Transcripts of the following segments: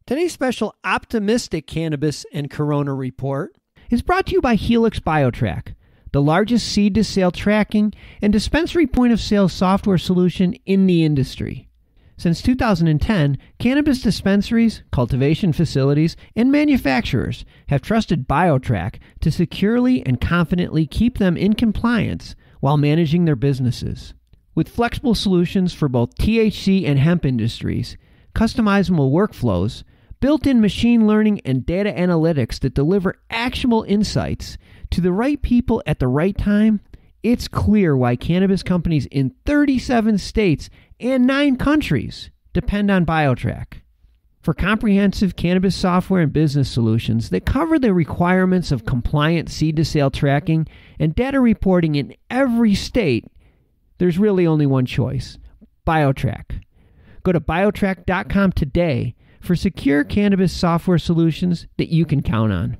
Today's special optimistic Cannabis and Corona report is brought to you by Helix BioTrack, the largest seed-to-sale tracking and dispensary point-of-sale software solution in the industry. Since 2010, cannabis dispensaries, cultivation facilities, and manufacturers have trusted BioTrack to securely and confidently keep them in compliance while managing their businesses. With flexible solutions for both THC and hemp industries, customizable workflows, built-in machine learning and data analytics that deliver actionable insights to the right people at the right time, it's clear why cannabis companies in 37 states and 9 countries depend on BioTrack. For comprehensive cannabis software and business solutions that cover the requirements of compliant seed-to-sale tracking and data reporting in every state, there's really only one choice: BioTrack. Go to biotrack.com today for secure cannabis software solutions that you can count on.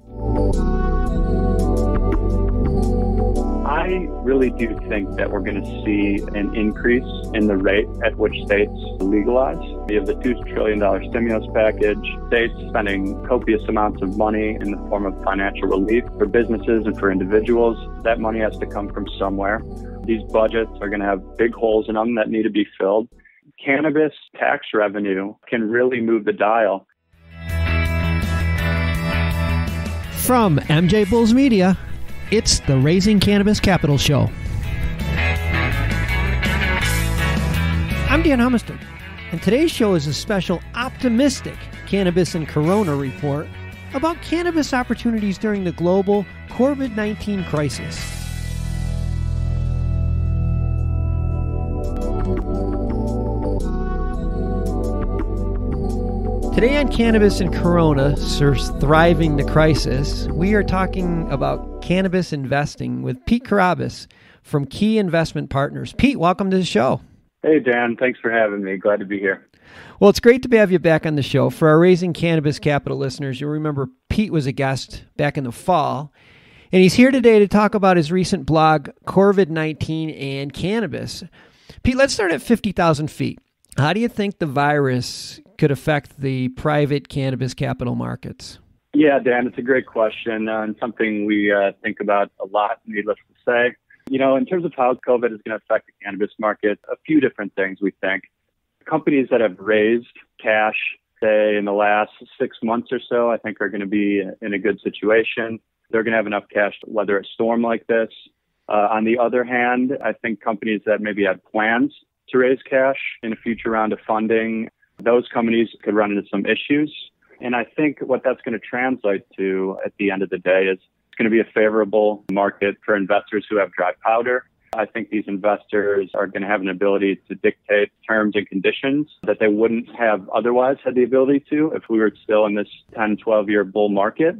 I really do think that we're going to see an increase in the rate at which states legalize. We have the $2 trillion stimulus package, states spending copious amounts of money in the form of financial relief for businesses and for individuals. That money has to come from somewhere. These budgets are going to have big holes in them that need to be filled. Cannabis tax revenue can really move the dial. From MJBulls Media, it's the Raising Cannabis Capital Show. I'm Dan Humistonto, and today's show is a special optimistic Cannabis and Corona report about cannabis opportunities during the global Covid-19 crisis. Today on Cannabis and Corona, Thriving the Crisis, we are talking about cannabis investing with Pete Karabasfrom Key Investment Partners. Pete, welcome to the show. Hey, Dan. Thanks for having me. Glad to be here. Well, it's great to have you back on the show. For our Raising Cannabis Capital listeners, you'll remember Pete was a guest back in the fall, and he's here today to talk about his recent blog, Covid-19 and Cannabis. Pete, let's start at 50,000 feet. How do you think the virus could affect the private cannabis capital markets? Yeah, Dan, it's a great question and something we think about a lot, needless to say. You know, in terms of how COVID is going to affect the cannabis market, a few different things we think. Companies that have raised cash, say, in the last 6 months or so, I think are going to be in a good situation. They're going to have enough cash to weather a storm like this. On the other hand, I think companies that maybe had plans to raise cash in a future round of funding, those companies could run into some issues. And I think what that's going to translate to at the end of the day is it's going to be a favorable market for investors who have dry powder. I think these investors are going to have an ability to dictate terms and conditions that they wouldn't have otherwise had the ability to if we were still in this 10, 12-year bull market.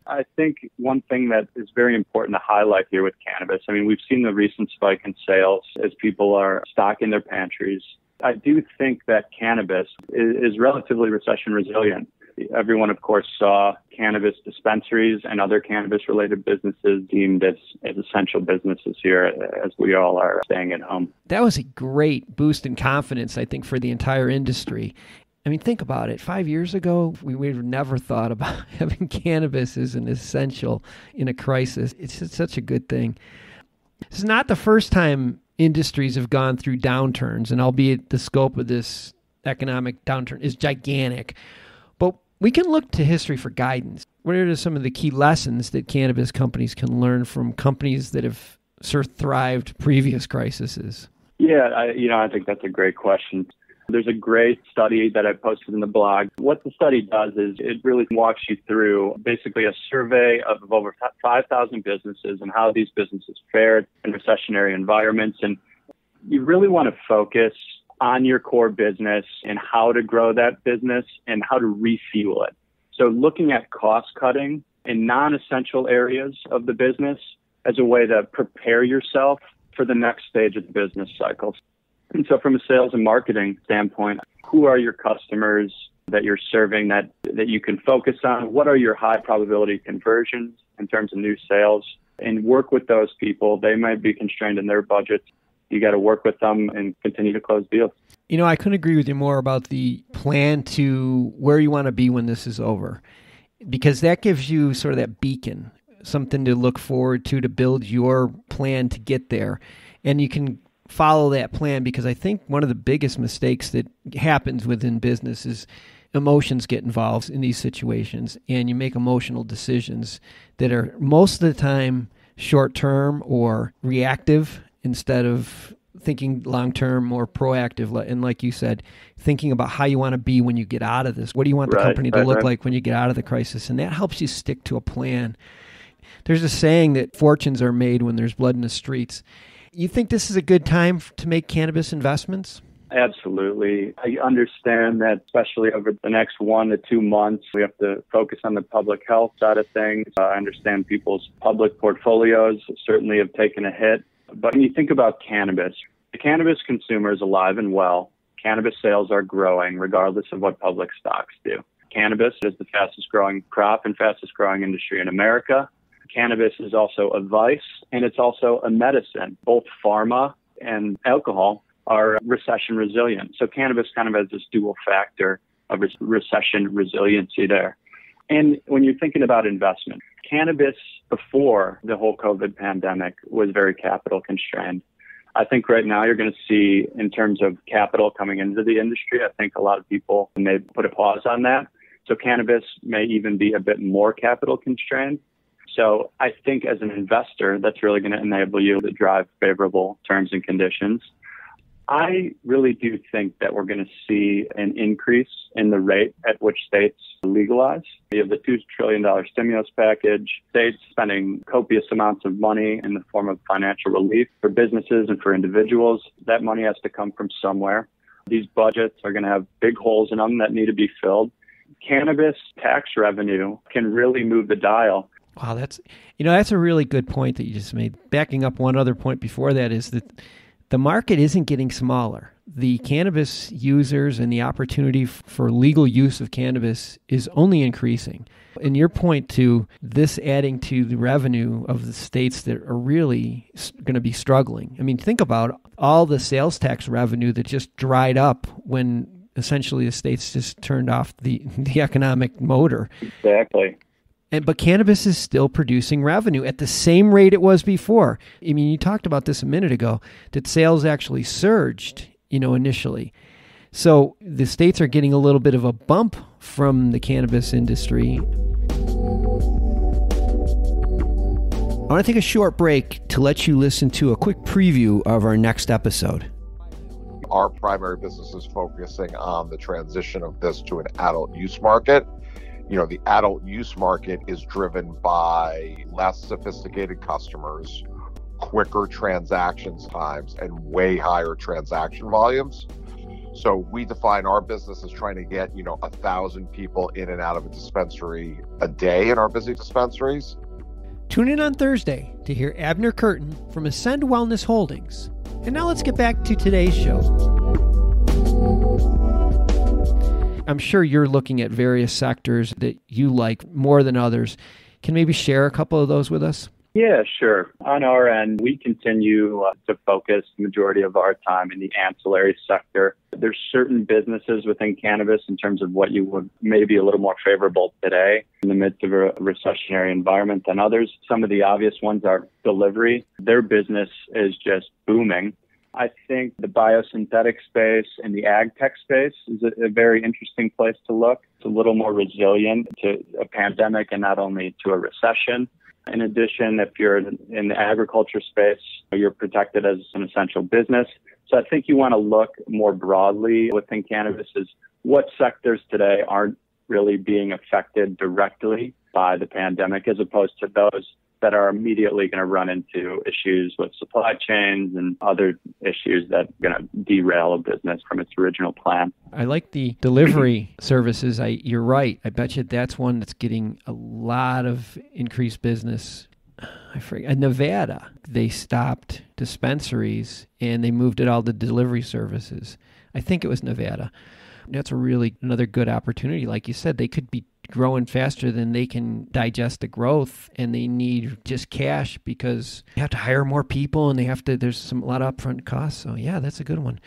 I think one thing that is very important to highlight here with cannabis, I mean, we've seen the recent spike in sales as people are stocking their pantries. I do think that cannabis is relatively recession resilient. Everyone, of course, saw cannabis dispensaries and other cannabis-related businesses deemed as essential businesses here as we all are staying at home. That was a great boost in confidence, I think, for the entire industry. I mean, think about it. 5 years ago, we would have never thought about having cannabis as an essential in a crisis. It's just such a good thing. It's not the first time industries have gone through downturns, and albeit the scope of this economic downturn is gigantic. But we can look to history for guidance. What are some of the key lessons that cannabis companies can learn from companies that have sort of thrived previous crises? Yeah, I think that's a great question. There's a great study that I posted in the blog. What the study does is it really walks you through basically a survey of over 5,000 businesses and how these businesses fared in recessionary environments. And you really want to focus on your core business and how to grow that business and how to refuel it. So looking at cost cutting in non-essential areas of the business as a way to prepare yourself for the next stage of the business cycle. And so from a sales and marketing standpoint, who are your customers that you're serving that you can focus on? What are your high probability conversions in terms of new sales? And work with those people. They might be constrained in their budgets. You got to work with them and continue to close deals. I couldn't agree with you more about the plan to where you want to be when this is over, because that gives you sort of that beacon, something to look forward to build your plan to get there. And you can follow that plan, because I think one of the biggest mistakes that happens within business is emotions get involved in these situations, and you make emotional decisions that are most of the time short-term or reactive instead of thinking long-term or proactive. And like you said, thinking about how you want to be when you get out of this. What do you want the company to look like when you get out of the crisis? And that helps you stick to a plan. There's a saying that fortunes are made when there's blood in the streets. You think this is a good time to make cannabis investments? Absolutely. I understand that especially over the next 1 to 2 months, we have to focus on the public health side of things. I understand people's public portfolios certainly have taken a hit. But when you think about cannabis, the cannabis consumer is alive and well. Cannabis sales are growing regardless of what public stocks do. Cannabis is the fastest growing crop and fastest growing industry in America. Cannabis is also a vice, and it's also a medicine. Both pharma and alcohol are recession resilient. So cannabis kind of has this dual factor of recession resiliency there. And when you're thinking about investment, cannabis before the whole COVID pandemic was very capital constrained. I think right now you're going to see, in terms of capital coming into the industry, I think a lot of people may put a pause on that. So cannabis may even be a bit more capital constrained. So I think as an investor, that's really going to enable you to drive favorable terms and conditions. I really do think that we're going to see an increase in the rate at which states legalize. You have the $2 trillion stimulus package, states spending copious amounts of money in the form of financial relief for businesses and for individuals. That money has to come from somewhere. These budgets are going to have big holes in them that need to be filled. Cannabis tax revenue can really move the dial. Wow, that's a really good point that you just made. Backing up one other point before that is that the market isn't getting smaller. The cannabis users and the opportunity for legal use of cannabis is only increasing. And your point to this adding to the revenue of the states that are really going to be struggling. I mean, think about all the sales tax revenue that just dried up when essentially the states just turned off the economic motor. Exactly. But cannabis is still producing revenue at the same rate it was before. I mean, you talked about this a minute ago, that sales actually surged, initially. So the states are getting a little bit of a bump from the cannabis industry. I want to take a short break to let you listen to a quick preview of our next episode. Our primary business is focusing on the transition of this to an adult use market. The adult use market is driven by less sophisticated customers, quicker transactions times, and way higher transaction volumes. So we define our business as trying to get, 1,000 people in and out of a dispensary a day in our busy dispensaries. Tune in on Thursday to hear Abner Curtin from Ascend Wellness Holdings. And now let's get back to today's show. I'm sure you're looking at various sectors that you like more than others. Can maybe share a couple of those with us? Yeah, sure. On our end, we continue to focus the majority of our time in the ancillary sector. There's certain businesses within cannabis in terms of what you would maybe a little more favorable today in the midst of a recessionary environment than others. Some of the obvious ones are delivery. Their business is just booming. I think the biosynthetic space and the ag tech space is a very interesting place to look. It's a little more resilient to a pandemic and not only to a recession. In addition, if you're in the agriculture space, you're protected as an essential business. So I think you want to look more broadly within cannabis is what sectors today aren't really being affected directly by the pandemic as opposed to those that are immediately going to run into issues with supply chains and other issues that are going to derail a business from its original plan. I like the delivery services. You're right. I bet you that's one that's getting a lot of increased business. I forget. In Nevada, they stopped dispensaries and they moved it all to delivery services. I think it was Nevada. That's another good opportunity. Like you said, they could be growing faster than they can digest the growth, and they need just cash because they have to hire more people and there's a lot of upfront costs. So yeah, that's a good one.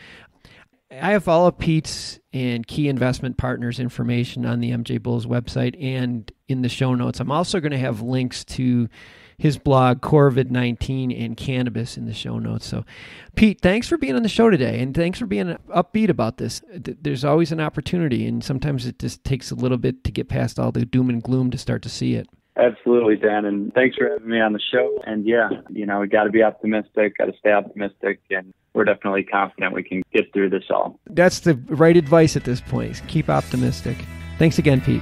I have all of Pete's and Key Investment Partners information on the MJBulls website and in the show notes. I'm also going to have links to his blog, Covid-19 and Cannabis, in the show notes. So, Pete, thanks for being on the show today, and thanks for being upbeat about this. There's always an opportunity, and sometimes it just takes a little bit to get past all the doom and gloom to start to see it. Absolutely, Dan, and thanks for having me on the show. And yeah, we got to be optimistic, got to stay optimistic, and we're definitely confident we can get through this all. That's the right advice at this point. Keep optimistic. Thanks again, Pete.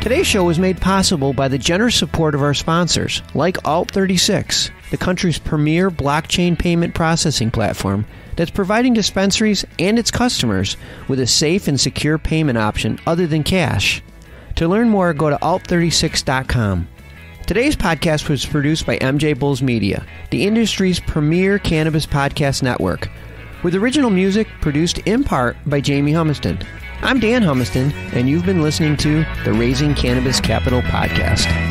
Today's show was made possible by the generous support of our sponsors, like Alt36, the country's premier blockchain payment processing platform that's providing dispensaries and its customers with a safe and secure payment option other than cash. To learn more, go to alt36.com. Today's podcast was produced by MJBulls Media, the industry's premier cannabis podcast network, with original music produced in part by Jamie Humiston. I'm Dan Humiston, and you've been listening to the Raising Cannabis Capital podcast.